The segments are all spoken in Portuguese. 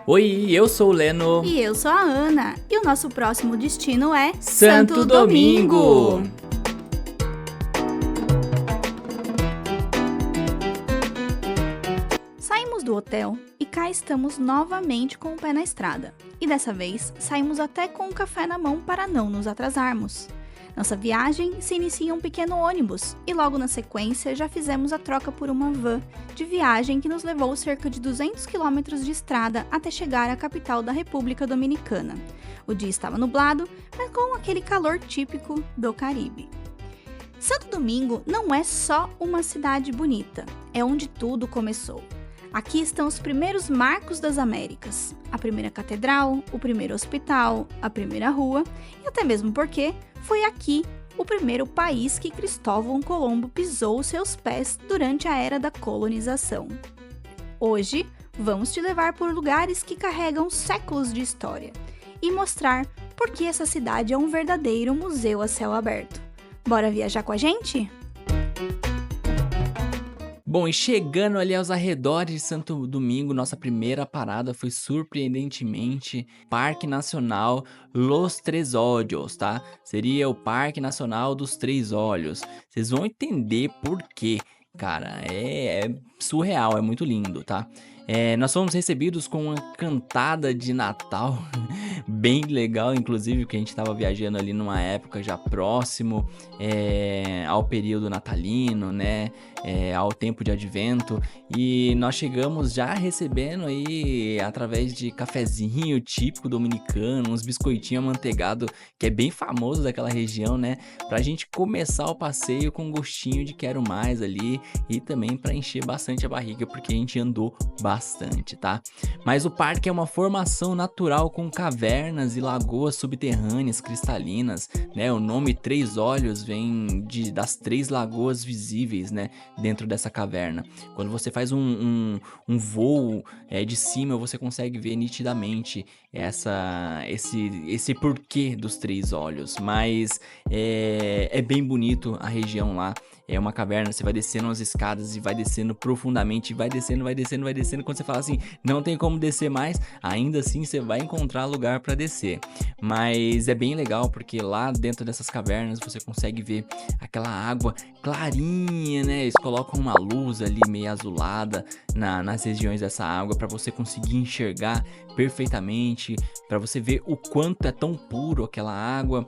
Oi, eu sou o Leno. E eu sou a Ana. E o nosso próximo destino é Santo Domingo. Saímos do hotel e cá estamos novamente com o pé na estrada. E dessa vez saímos até com um café na mão para não nos atrasarmos. Nossa viagem se inicia em um pequeno ônibus e logo na sequência já fizemos a troca por uma van de viagem que nos levou cerca de 200 quilômetros de estrada até chegar à capital da República Dominicana. O dia estava nublado, mas com aquele calor típico do Caribe. Santo Domingo não é só uma cidade bonita, é onde tudo começou. Aqui estão os primeiros marcos das Américas, a primeira catedral, o primeiro hospital, a primeira rua e até mesmo porque foi aqui o primeiro país que Cristóvão Colombo pisou seus pés durante a era da colonização. Hoje, vamos te levar por lugares que carregam séculos de história e mostrar por que essa cidade é um verdadeiro museu a céu aberto. Bora viajar com a gente? Bom, e chegando ali aos arredores de Santo Domingo, nossa primeira parada foi surpreendentemente Parque Nacional Los Tres Olhos, tá? Seria o Parque Nacional dos Três Olhos. Vocês vão entender por quê, cara. É surreal, é muito lindo, tá? Nós fomos recebidos com uma cantada de Natal bem legal, inclusive, porque a gente estava viajando ali numa época já próximo ao período natalino, né? Ao tempo de advento, e nós chegamos já recebendo aí através de cafezinho típico dominicano, uns biscoitinhos amanteigados, que é bem famoso daquela região, né? Pra gente começar o passeio com gostinho de quero mais ali e também para encher bastante a barriga, porque a gente andou bastante, tá? Mas o parque é uma formação natural com cavernas e lagoas subterrâneas cristalinas, né? O nome Três Olhos vem das três lagoas visíveis, né? Dentro dessa caverna. Quando você faz um voo de cima, você consegue ver nitidamente esse porquê dos três olhos. Mas é bem bonito a região lá. É uma caverna, você vai descendo as escadas e vai descendo profundamente, vai descendo. Quando você fala assim, não tem como descer mais, ainda assim você vai encontrar lugar para descer. Mas é bem legal porque lá dentro dessas cavernas você consegue ver aquela água clarinha, né? Eles colocam uma luz ali meio azulada nas regiões dessa água para você conseguir enxergar perfeitamente, para você ver o quanto é tão puro aquela água.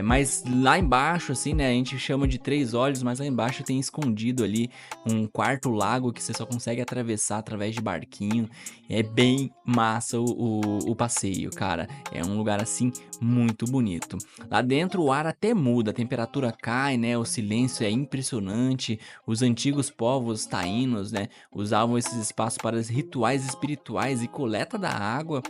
Mas lá embaixo, assim, né? A gente chama de Três Olhos, mas lá embaixo tem escondido ali um quarto lago que você só consegue atravessar através de barquinho. É bem massa o passeio, cara. É um lugar assim muito bonito. Lá dentro o ar até muda, a temperatura cai, né? O silêncio é impressionante. Os antigos povos taínos, né, usavam esses espaços para rituais espirituais e coleta da água.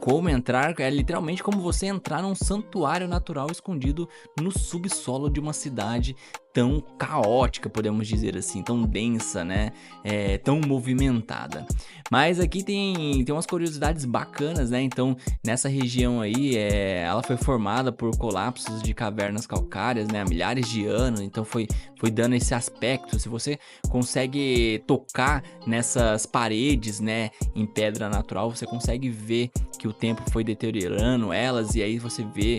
Como entrar, é literalmente como você entrar num santuário natural escondido no subsolo de uma cidade tão caótica, podemos dizer assim, tão densa, né? Tão movimentada. Mas aqui tem umas curiosidades bacanas, né? Então, nessa região aí, ela foi formada por colapsos de cavernas calcárias, né? Há milhares de anos, então foi dando esse aspecto. Se você consegue tocar nessas paredes, né? Em pedra natural, você consegue ver que o tempo foi deteriorando elas, e aí você vê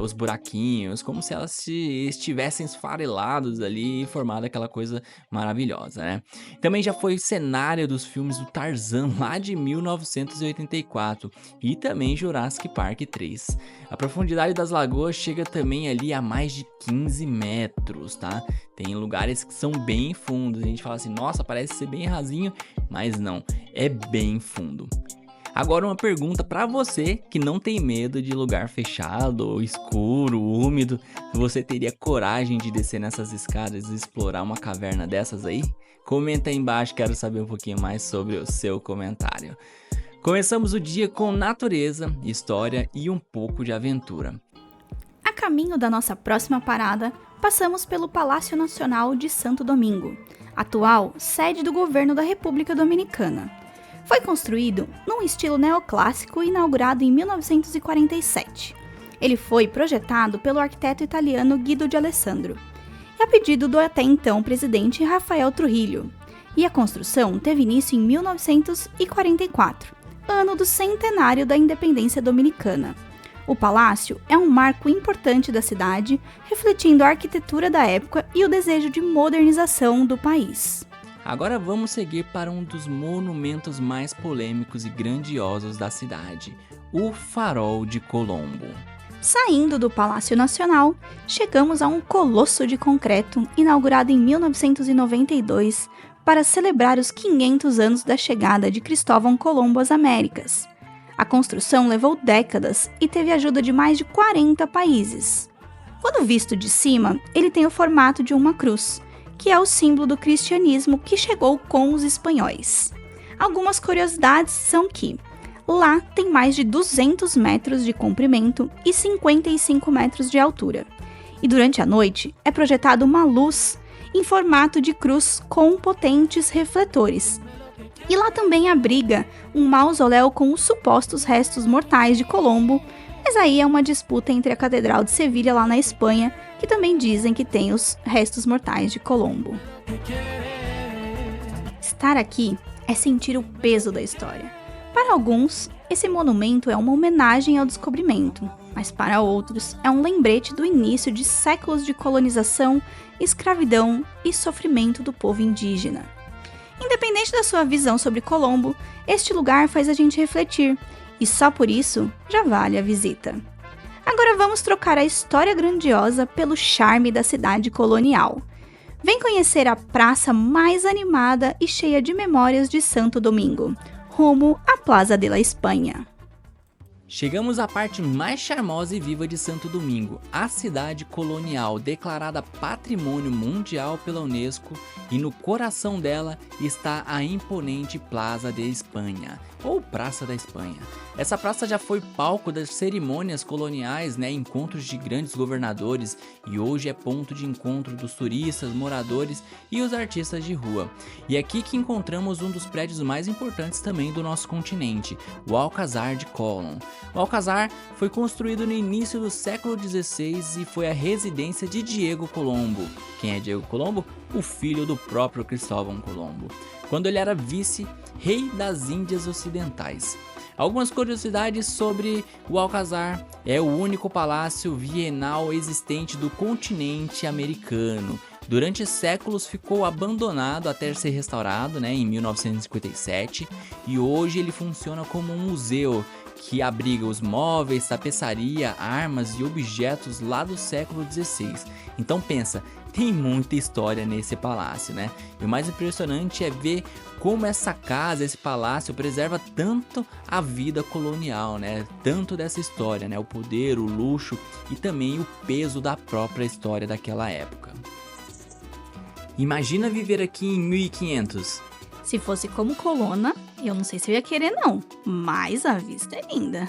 os buraquinhos, como se elas estivessem esfarelados ali e formado aquela coisa maravilhosa, né? Também já foi cenário dos filmes do Tarzan lá de 1984 e também Jurassic Park 3. A profundidade das lagoas chega também ali a mais de 15 metros, tá? Tem lugares que são bem fundos, a gente fala assim, nossa, parece ser bem rasinho, mas não, é bem fundo. Agora uma pergunta pra você que não tem medo de lugar fechado, escuro, úmido. Você teria coragem de descer nessas escadas e explorar uma caverna dessas aí? Comenta aí embaixo, quero saber um pouquinho mais sobre o seu comentário. Começamos o dia com natureza, história e um pouco de aventura. A caminho da nossa próxima parada, passamos pelo Palácio Nacional de Santo Domingo, atual sede do governo da República Dominicana. Foi construído num estilo neoclássico e inaugurado em 1947. Ele foi projetado pelo arquiteto italiano Guido de Alessandro, a pedido do até então presidente Rafael Trujillo, e a construção teve início em 1944, ano do centenário da independência dominicana. O palácio é um marco importante da cidade, refletindo a arquitetura da época e o desejo de modernização do país. Agora vamos seguir para um dos monumentos mais polêmicos e grandiosos da cidade, o Farol de Colombo. Saindo do Palácio Nacional, chegamos a um colosso de concreto inaugurado em 1992 para celebrar os 500 anos da chegada de Cristóvão Colombo às Américas. A construção levou décadas e teve ajuda de mais de 40 países. Quando visto de cima, ele tem o formato de uma cruz, que é o símbolo do cristianismo que chegou com os espanhóis. Algumas curiosidades são que lá tem mais de 200 metros de comprimento e 55 metros de altura. E durante a noite é projetada uma luz em formato de cruz com potentes refletores. E lá também abriga um mausoléu com os supostos restos mortais de Colombo, mas aí é uma disputa entre a Catedral de Sevilha lá na Espanha, que também dizem que tem os restos mortais de Colombo. Estar aqui é sentir o peso da história. Para alguns, esse monumento é uma homenagem ao descobrimento, mas para outros é um lembrete do início de séculos de colonização, escravidão e sofrimento do povo indígena. Independente da sua visão sobre Colombo, este lugar faz a gente refletir, e só por isso já vale a visita. Agora vamos trocar a história grandiosa pelo charme da cidade colonial. Vem conhecer a praça mais animada e cheia de memórias de Santo Domingo, rumo à Plaza de la Espanha. Chegamos à parte mais charmosa e viva de Santo Domingo, a cidade colonial, declarada Patrimônio Mundial pela Unesco, e no coração dela está a imponente Plaza de Espanha, ou Praça da Espanha. Essa praça já foi palco das cerimônias coloniais, encontros de grandes governadores, e hoje é ponto de encontro dos turistas, moradores e os artistas de rua. E é aqui que encontramos um dos prédios mais importantes também do nosso continente, o Alcázar de Colón. O Alcázar foi construído no início do século XVI e foi a residência de Diego Colombo. Quem é Diego Colombo? O filho do próprio Cristóvão Colombo, quando ele era vice-rei das Índias Ocidentais. Algumas curiosidades sobre o Alcázar: é o único palácio bienal existente do continente americano. Durante séculos ficou abandonado até ser restaurado, em 1957, e hoje ele funciona como um museu que abriga os móveis, tapeçaria, armas e objetos lá do século XVI. Então pensa, tem muita história nesse palácio, E o mais impressionante é ver como essa casa, esse palácio preserva tanto a vida colonial, Tanto dessa história, O poder, o luxo e também o peso da própria história daquela época. Imagina viver aqui em 1500. Se fosse como Colonna, eu não sei se eu ia querer não, mas a vista é linda.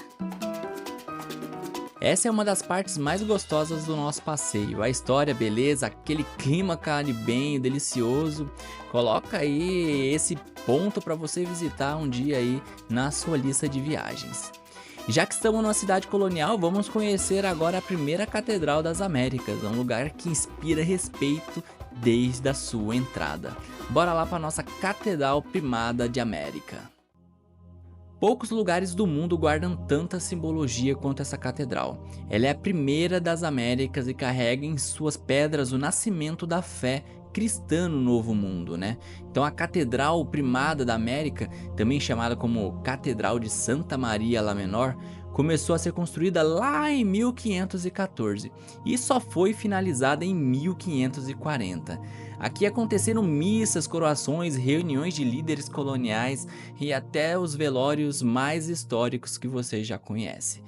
Essa é uma das partes mais gostosas do nosso passeio. A história, beleza, aquele clima caribenho, delicioso. Coloca aí esse ponto para você visitar um dia aí na sua lista de viagens. Já que estamos numa cidade colonial, vamos conhecer agora a primeira Catedral das Américas, um lugar que inspira respeito desde a sua entrada. Bora lá para nossa Catedral Primada de América. Poucos lugares do mundo guardam tanta simbologia quanto essa catedral. Ela é a primeira das Américas e carrega em suas pedras o nascimento da fé cristã no Novo Mundo, Então a Catedral Primada da América, também chamada como Catedral de Santa Maria la Menor, começou a ser construída lá em 1514 e só foi finalizada em 1540. Aqui aconteceram missas, coroações, reuniões de líderes coloniais e até os velórios mais históricos que você já conhece.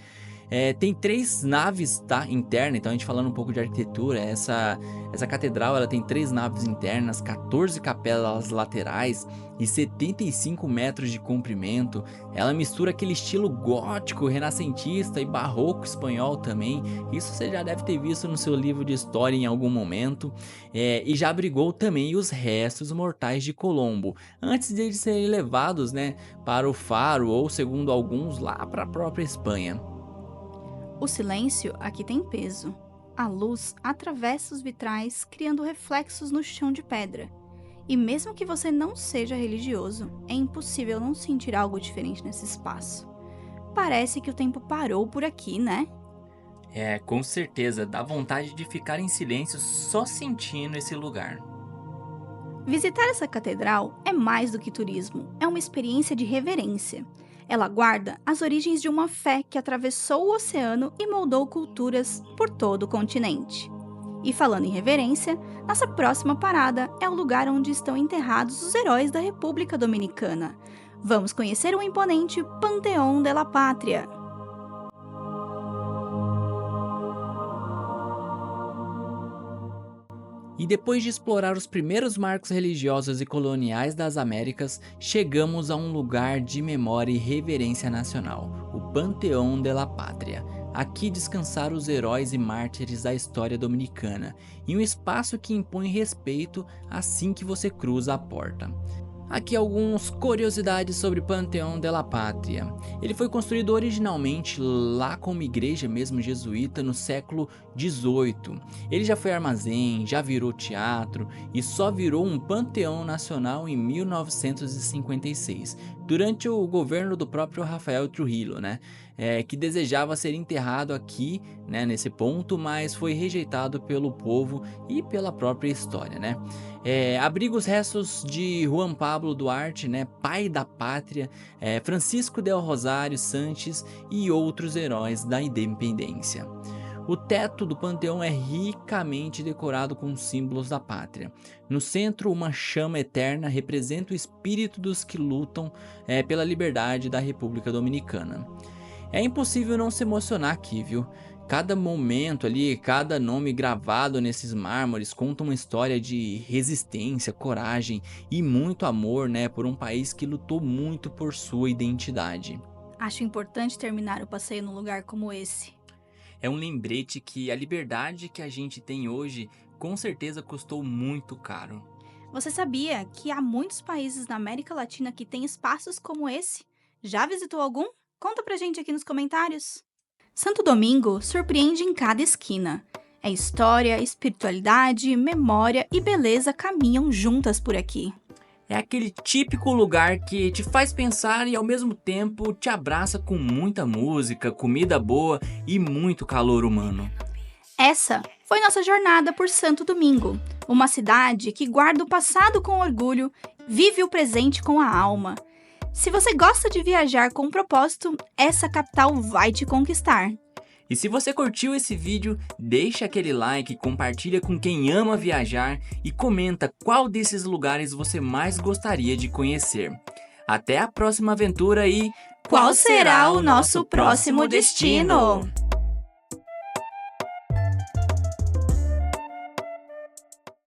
Tem 3 naves, interna, então a gente falando um pouco de arquitetura, essa catedral ela tem 3 naves internas, 14 capelas laterais e 75 metros de comprimento. Ela mistura aquele estilo gótico, renascentista e barroco espanhol também. Isso você já deve ter visto no seu livro de história em algum momento. E já abrigou também os restos mortais de Colombo, antes de eles serem levados para o Faro ou, segundo alguns, lá para a própria Espanha. O silêncio aqui tem peso. A luz atravessa os vitrais, criando reflexos no chão de pedra. E mesmo que você não seja religioso, é impossível não sentir algo diferente nesse espaço. Parece que o tempo parou por aqui, né? Com certeza, dá vontade de ficar em silêncio só sentindo esse lugar. Visitar essa catedral é mais do que turismo, é uma experiência de reverência. Ela guarda as origens de uma fé que atravessou o oceano e moldou culturas por todo o continente. E falando em reverência, nossa próxima parada é o lugar onde estão enterrados os heróis da República Dominicana. Vamos conhecer o imponente Panteão de la Pátria. E depois de explorar os primeiros marcos religiosos e coloniais das Américas, chegamos a um lugar de memória e reverência nacional, o Panteão de la Pátria. Aqui descansaram os heróis e mártires da história dominicana, em um espaço que impõe respeito assim que você cruza a porta. Aqui algumas curiosidades sobre o Panteão de la Pátria. Ele foi construído originalmente lá como igreja mesmo jesuíta no século XVIII. Ele já foi armazém, já virou teatro e só virou um panteão nacional em 1956, durante o governo do próprio Rafael Trujillo, que desejava ser enterrado aqui, nesse ponto, mas foi rejeitado pelo povo e pela própria história, abriga os restos de Juan Pablo Duarte, pai da pátria, Francisco del Rosário Sanches e outros heróis da independência. O teto do panteão é ricamente decorado com símbolos da pátria. No centro, uma chama eterna representa o espírito dos que lutam pela liberdade da República Dominicana. É impossível não se emocionar aqui, viu? Cada momento ali, cada nome gravado nesses mármores conta uma história de resistência, coragem e muito amor, por um país que lutou muito por sua identidade. Acho importante terminar o passeio num lugar como esse. É um lembrete que a liberdade que a gente tem hoje com certeza custou muito caro. Você sabia que há muitos países na América Latina que têm espaços como esse? Já visitou algum? Conta pra gente aqui nos comentários. Santo Domingo surpreende em cada esquina. É história, espiritualidade, memória e beleza caminham juntas por aqui. É aquele típico lugar que te faz pensar e ao mesmo tempo te abraça com muita música, comida boa e muito calor humano. Essa foi nossa jornada por Santo Domingo, uma cidade que guarda o passado com orgulho, vive o presente com a alma. Se você gosta de viajar com propósito, essa capital vai te conquistar. E se você curtiu esse vídeo, deixa aquele like, compartilha com quem ama viajar e comenta qual desses lugares você mais gostaria de conhecer. Até a próxima aventura e qual será o nosso próximo destino?